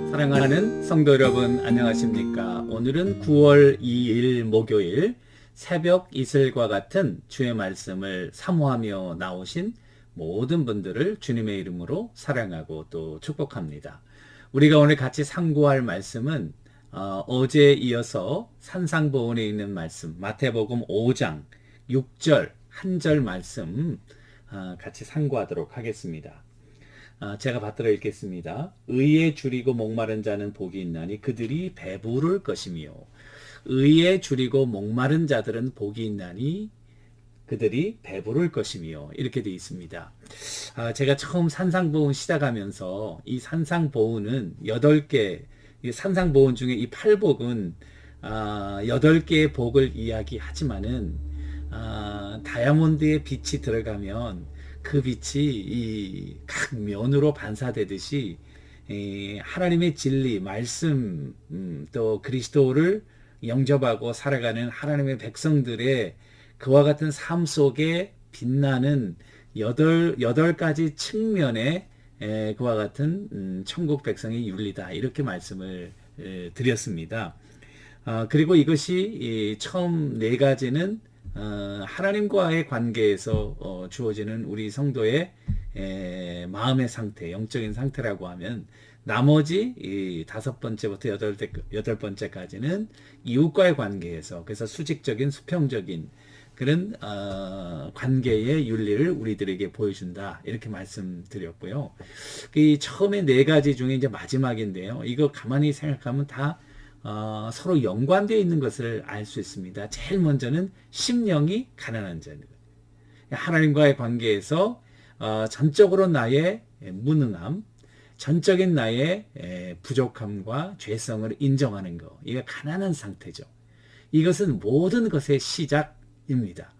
사랑하는 성도 여러분, 안녕하십니까? 오늘은 9월 2일 목요일 새벽 이슬과 같은 주의 말씀을 사모하며 나오신 모든 분들을 주님의 이름으로 사랑하고 또 축복합니다. 우리가 오늘 같이 상고할 말씀은 어제에 이어서 산상보훈에 있는 말씀, 마태복음 5장 6절 한 절 말씀 같이 상고하도록 하겠습니다. 제가 받들어 읽겠습니다. 의에 줄이고 목마른 자는 복이 있나니 그들이 배부를 것이며 의에 줄이고 목마른 자들은 복이 있나니 그들이 배부를 것이며 이렇게 되어 있습니다. 제가 처음 산상보훈 시작하면서 이 산상보훈은 8개, 산상보훈 중에 이 8복은 8개의 복을 이야기하지만은 다이아몬드의 빛이 들어가면 그 빛이 각 면으로 반사되듯이 하나님의 진리, 말씀, 또 그리스도를 영접하고 살아가는 하나님의 백성들의 그와 같은 삶 속에 빛나는 여덟 가지 측면의 그와 같은 천국 백성의 윤리다, 이렇게 말씀을 드렸습니다. 그리고 이것이 처음 4가지는 하나님과의 관계에서 주어지는 우리 성도의 마음의 상태, 영적인 상태라고 하면, 나머지 5번째부터 8번째까지는 이웃과의 관계에서, 그래서 수직적인 수평적인 그런 관계의 윤리를 우리들에게 보여준다, 이렇게 말씀드렸고요. 이 처음에 4가지 중에 이제 마지막인데요, 이거 가만히 생각하면 다 서로 연관되어 있는 것을 알 수 있습니다. 제일 먼저는 심령이 가난한 자는, 하나님과의 관계에서 전적으로 나의 무능함, 전적인 나의 부족함과 죄성을 인정하는 것, 이게 가난한 상태죠. 이것은 모든 것의 시작입니다.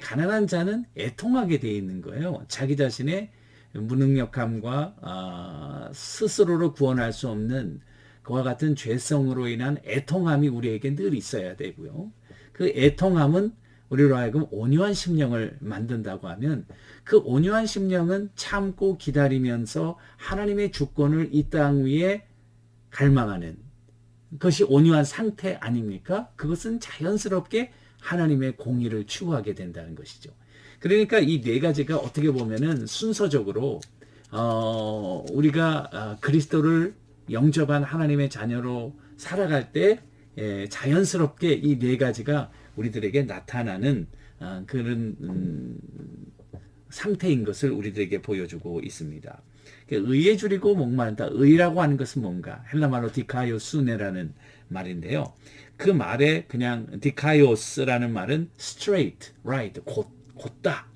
가난한 자는 애통하게 되어 있는 거예요. 자기 자신의 무능력함과 스스로로 구원할 수 없는 그와 같은 죄성으로 인한 애통함이 우리에게 늘 있어야 되고요. 그 애통함은 우리로 하여금 온유한 심령을 만든다고 하면, 그 온유한 심령은 참고 기다리면서 하나님의 주권을 이 땅 위에 갈망하는 그것이 온유한 상태 아닙니까? 그것은 자연스럽게 하나님의 공의를 추구하게 된다는 것이죠. 그러니까 이 4가지가 어떻게 보면은 순서적으로 우리가 그리스도를 영접한 하나님의 자녀로 살아갈 때 자연스럽게 이 4가지가 우리들에게 나타나는 그런 상태인 것을 우리들에게 보여주고 있습니다. 의에 줄이고 목마른다. 의라고 하는 것은 뭔가? 헬라말로 디카이오스네라는 말인데요. 그 말에 그냥 디카이오스라는 말은 straight, right, 곧다.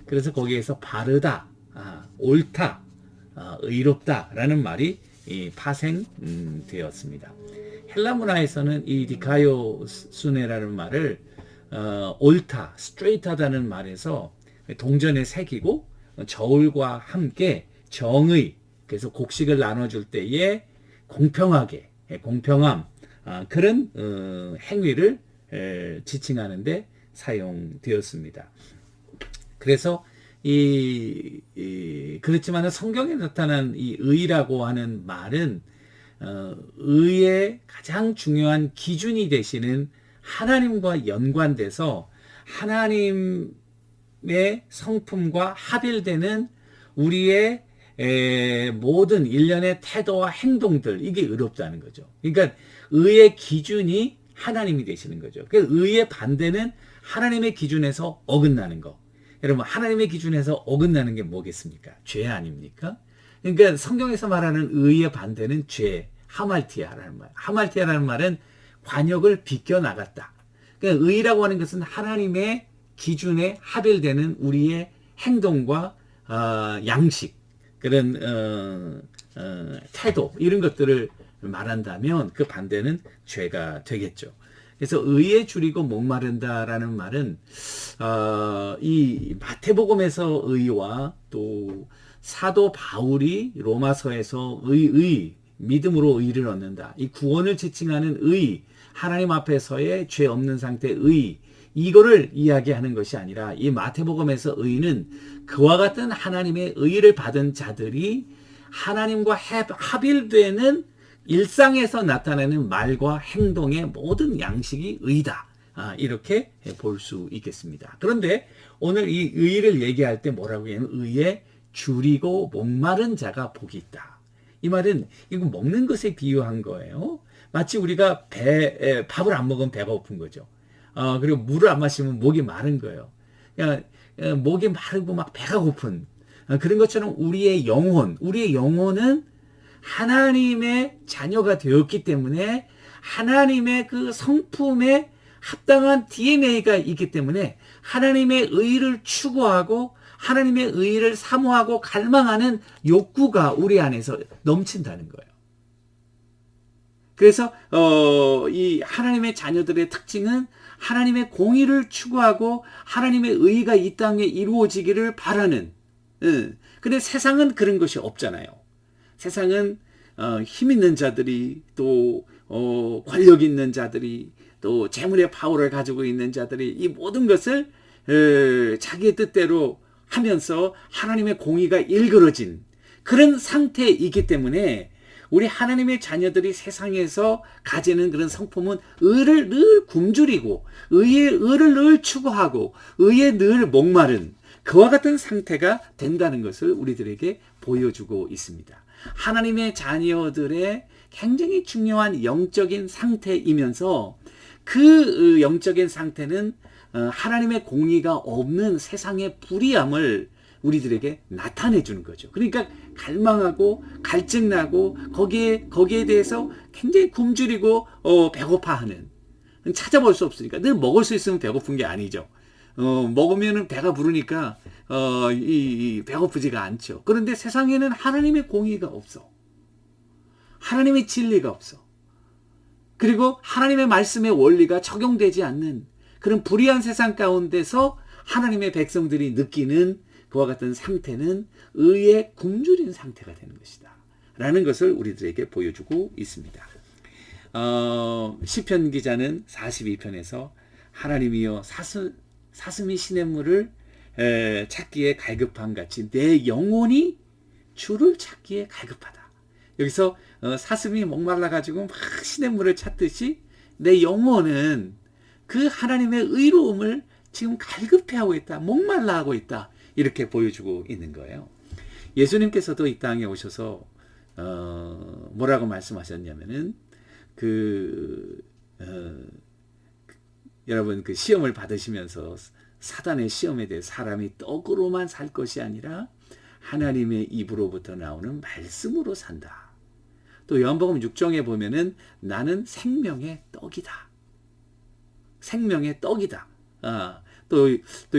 그래서 거기에서 바르다, 옳다, 의롭다라는 말이 파생되었습니다. 헬라 문화에서는 이 디카이오스네라는 말을 옳다, 스트레이트하다는 말에서 동전에 새기고 저울과 함께 정의, 그래서 곡식을 나눠줄 때에 공평하게, 공평함, 그런 행위를 지칭하는데 사용되었습니다. 그래서 그렇지만 성경에 나타난 이 의라고 하는 말은 의의 가장 중요한 기준이 되시는 하나님과 연관돼서 하나님의 성품과 합일되는 우리의 모든 일련의 태도와 행동들, 이게 의롭다는 거죠. 그러니까 의의 기준이 하나님이 되시는 거죠. 그러니까 의의 반대는 하나님의 기준에서 어긋나는 거. 여러분, 하나님의 기준에서 어긋나는 게 뭐겠습니까? 죄 아닙니까? 그러니까 성경에서 말하는 의의 반대는 죄, 하말티아라는 말. 하말티아라는 말은 관역을 비껴나갔다. 그러니까 의라고 하는 것은 하나님의 기준에 합일되는 우리의 행동과 양식, 그런 태도, 이런 것들을 말한다면 그 반대는 죄가 되겠죠. 그래서 의에 줄이고 목마른다라는 말은 이 마태복음에서 의와 또 사도 바울이 로마서에서 믿음으로 의를 얻는다, 이 구원을 지칭하는 의, 하나님 앞에서의 죄 없는 상태의 의, 이거를 이야기하는 것이 아니라 이 마태복음에서 의는 그와 같은 하나님의 의를 받은 자들이 하나님과 합일되는 일상에서 나타나는 말과 행동의 모든 양식이 의다. 이렇게 볼 수 있겠습니다. 그런데 오늘 이 의를 얘기할 때 뭐라고 해요? 의에 줄이고 목마른 자가 복이 있다. 이 말은 이거 먹는 것에 비유한 거예요. 마치 우리가 밥을 안 먹으면 배가 고픈 거죠. 그리고 물을 안 마시면 목이 마른 거예요. 그냥 목이 마르고 막 배가 고픈 그런 것처럼 우리의 영혼은 하나님의 자녀가 되었기 때문에 하나님의 그 성품에 합당한 DNA가 있기 때문에 하나님의 의를 추구하고 하나님의 의를 사모하고 갈망하는 욕구가 우리 안에서 넘친다는 거예요. 그래서 이 하나님의 자녀들의 특징은 하나님의 공의를 추구하고 하나님의 의가 이 땅에 이루어지기를 바라는. 근데 세상은 그런 것이 없잖아요. 세상은 힘 있는 자들이 또 권력 있는 자들이 또 재물의 파워를 가지고 있는 자들이 이 모든 것을 자기의 뜻대로 하면서 하나님의 공의가 일그러진 그런 상태이기 때문에 우리 하나님의 자녀들이 세상에서 가지는 그런 성품은 의를 늘 굶주리고 의를 늘 추구하고 의에 늘 목마른 그와 같은 상태가 된다는 것을 우리들에게 보여주고 있습니다. 하나님의 자녀들의 굉장히 중요한 영적인 상태이면서 그 영적인 상태는 하나님의 공의가 없는 세상의 불의함을 우리들에게 나타내 주는 거죠. 그러니까 갈망하고 갈증나고 거기에 대해서 굉장히 굶주리고 배고파하는, 찾아볼 수 없으니까. 늘 먹을 수 있으면 배고픈 게 아니죠. 먹으면은 배가 부르니까 배고프지가 않죠. 그런데 세상에는 하나님의 공의가 없어. 하나님의 진리가 없어. 그리고 하나님의 말씀의 원리가 적용되지 않는 그런 불의한 세상 가운데서 하나님의 백성들이 느끼는 그와 같은 상태는 의에 굶주린 상태가 되는 것이다 라는 것을 우리들에게 보여주고 있습니다. 시편 기자는 42편에서 하나님이여 사슴이 시냇물을 찾기에 갈급한 같이 내 영혼이 주를 찾기에 갈급하다. 여기서 사슴이 목말라가지고 막 시냇물을 찾듯이 내 영혼은 그 하나님의 의로움을 지금 갈급해하고 있다. 목말라하고 있다. 이렇게 보여주고 있는 거예요. 예수님께서도 이 땅에 오셔서 뭐라고 말씀하셨냐면은 여러분 그 시험을 받으시면서 사단의 시험에 대해 사람이 떡으로만 살 것이 아니라 하나님의 입으로부터 나오는 말씀으로 산다. 또 요한복음 6장에 보면은 나는 생명의 떡이다. 생명의 떡이다. 또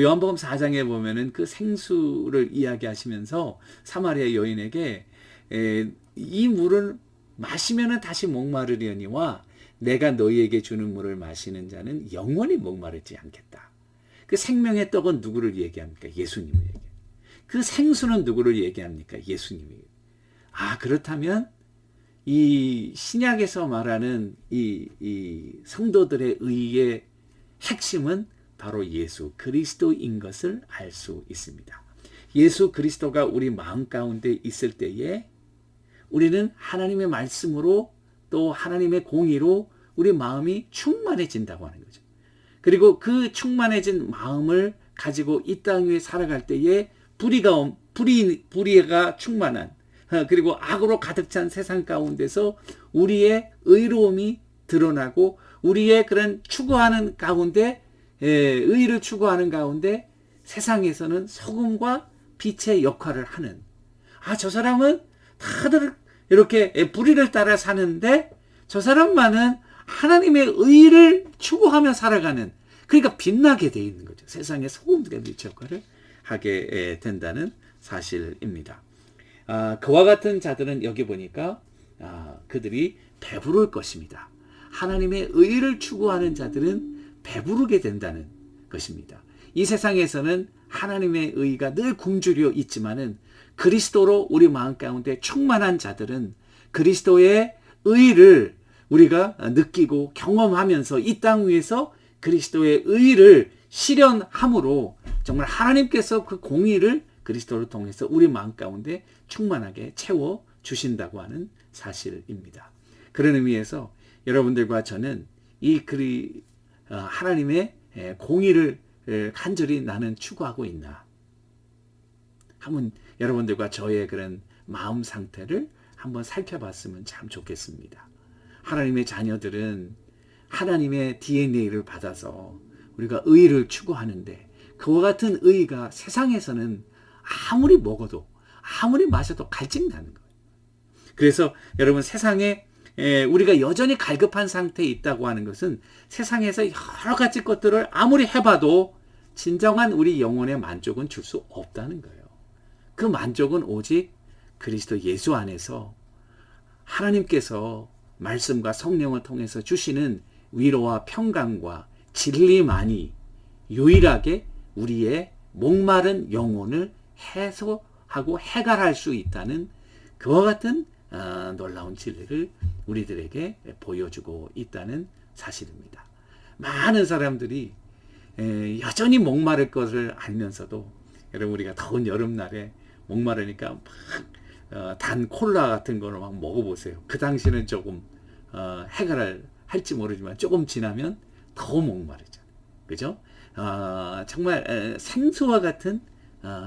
요한복음 4장에 보면은 그 생수를 이야기하시면서 사마리아 여인에게 이 물을 마시면은 다시 목마르려니와 내가 너희에게 주는 물을 마시는 자는 영원히 목마르지 않겠다. 그 생명의 떡은 누구를 얘기합니까? 예수님을 얘기해요. 그 생수는 누구를 얘기합니까? 예수님이. 그렇다면 이 신약에서 말하는 이 성도들의 의의 핵심은 바로 예수 그리스도인 것을 알 수 있습니다. 예수 그리스도가 우리 마음 가운데 있을 때에 우리는 하나님의 말씀으로 또 하나님의 공의로 우리 마음이 충만해진다고 하는 거죠. 그리고 그 충만해진 마음을 가지고 이 땅 위에 살아갈 때에 불의가 충만한 그리고 악으로 가득 찬 세상 가운데서 우리의 의로움이 드러나고 우리의 그런 추구하는 가운데 의를 추구하는 가운데 세상에서는 소금과 빛의 역할을 하는 저 사람은 다들 이렇게 불의를 따라 사는데 저 사람만은 하나님의 의를 추구하며 살아가는 그러니까 빛나게 돼 있는 거죠. 세상에 소금과 빛의 역할을 하게 된다는 사실입니다. 그와 같은 자들은 여기 보니까 그들이 배부를 것입니다. 하나님의 의를 추구하는 자들은 배부르게 된다는 것입니다. 이 세상에서는 하나님의 의가 늘 굶주려 있지만은 그리스도로 우리 마음 가운데 충만한 자들은 그리스도의 의를 우리가 느끼고 경험하면서 이 땅 위에서 그리스도의 의를 실현함으로 정말 하나님께서 그 공의를 그리스도를 통해서 우리 마음 가운데 충만하게 채워 주신다고 하는 사실입니다. 그런 의미에서 여러분들과 저는 이 하나님의 공의를 간절히 나는 추구하고 있나? 한번 여러분들과 저의 그런 마음 상태를 한번 살펴봤으면 참 좋겠습니다. 하나님의 자녀들은 하나님의 DNA를 받아서 우리가 의를 추구하는데 그와 같은 의가 세상에서는 아무리 먹어도 아무리 마셔도 갈증나는 거예요. 그래서 여러분 세상에 우리가 여전히 갈급한 상태에 있다고 하는 것은 세상에서 여러 가지 것들을 아무리 해봐도 진정한 우리 영혼의 만족은 줄 수 없다는 거예요. 그 만족은 오직 그리스도 예수 안에서 하나님께서 말씀과 성령을 통해서 주시는 위로와 평강과 진리만이 유일하게 우리의 목마른 영혼을 해소하고 해결할 수 있다는 그와 같은 놀라운 진리를 우리들에게 보여주고 있다는 사실입니다. 많은 사람들이 여전히 목마를 것을 알면서도 여러분 우리가 더운 여름날에 목마르니까 막 단 콜라 같은 거를 막 먹어보세요. 그 당시는 조금 해결할지 모르지만 조금 지나면 더 목마르잖아요. 그죠? 정말 생수와 같은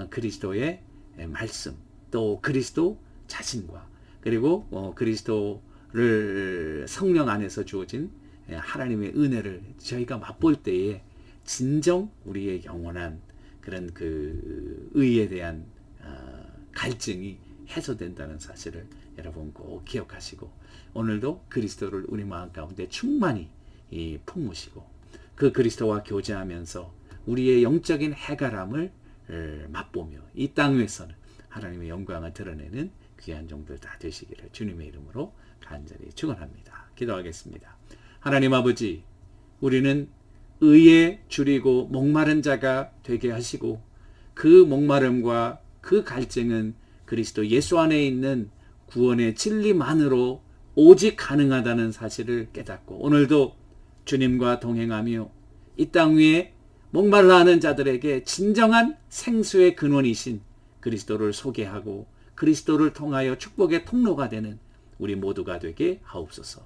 그리스도의 말씀, 또 그리스도 자신과 그리고 그리스도를 성령 안에서 주어진 하나님의 은혜를 저희가 맛볼 때에 진정 우리의 영원한 그런 그 의에 대한 갈증이 해소된다는 사실을 여러분 꼭 기억하시고 오늘도 그리스도를 우리 마음 가운데 충만히 품으시고 그 그리스도와 교제하면서 우리의 영적인 해결함을 맛보며 이 땅 위에서는 하나님의 영광을 드러내는 귀한 종들 다 되시기를 주님의 이름으로 간절히 축원합니다. 기도하겠습니다. 하나님 아버지, 우리는 의에 줄이고 목마른 자가 되게 하시고 그 목마름과 그 갈증은 그리스도 예수 안에 있는 구원의 진리만으로 오직 가능하다는 사실을 깨닫고 오늘도 주님과 동행하며 이 땅 위에 목말라 하는 자들에게 진정한 생수의 근원이신 그리스도를 소개하고 그리스도를 통하여 축복의 통로가 되는 우리 모두가 되게 하옵소서.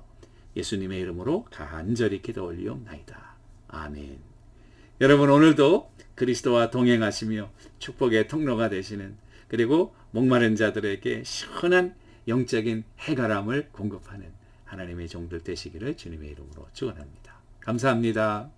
예수님의 이름으로 간절히 기도 올리옵나이다. 아멘. 여러분 오늘도 그리스도와 동행하시며 축복의 통로가 되시는 그리고 목마른 자들에게 시원한 영적인 해결함을 공급하는 하나님의 종들 되시기를 주님의 이름으로 축원합니다. 감사합니다.